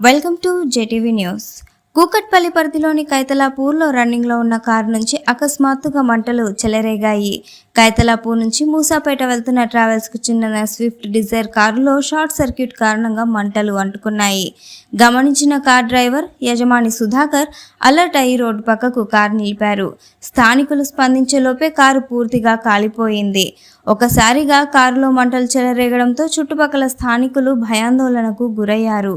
Welcome to JTV news. Kukatpally పరిధిలోని కైతలాపూర్లో రన్నింగ్లో ఉన్న కారు నుంచి అకస్మాత్తుగా మంటలు చెలరేగాయి. కైతలాపూర్ నుంచి మూసాపేట వెళ్తున్న ట్రావెల్స్కు చెందిన స్విఫ్ట్ డిజైర్ కారులో షార్ట్ సర్క్యూట్ కారణంగా మంటలు అంటుకున్నాయి. గమనించిన కార్ డ్రైవర్ యజమాని సుధాకర్ అలర్ట్ అయి రోడ్డు పక్కకు కారు నిలిపారు. స్థానికులు స్పందించేలోపే కారు పూర్తిగా కాలిపోయింది. ఒకసారిగా కారులో మంటలు చెలరేగడంతో చుట్టుపక్కల స్థానికులు భయాందోళనకు గురయ్యారు.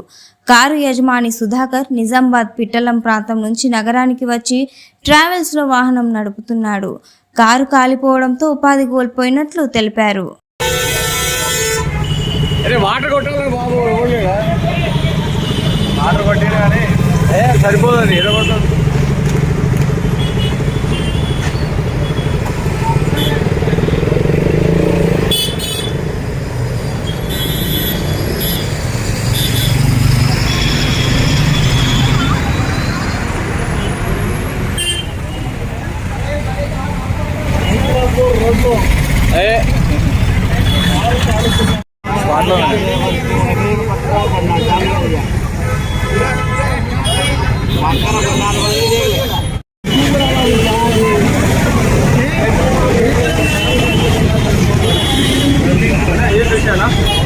కారు యజమాని సుధాకర్ నిజామాబాద్ పిట్టలం ప్రాంతం నుంచి నగరానికి వచ్చి ట్రావెల్స్లో వాహనం నడుపుతున్నాడు. కారు కాలిపోవడంతో ఉపాధి కోల్పోయినట్లు తెలిపారు. ये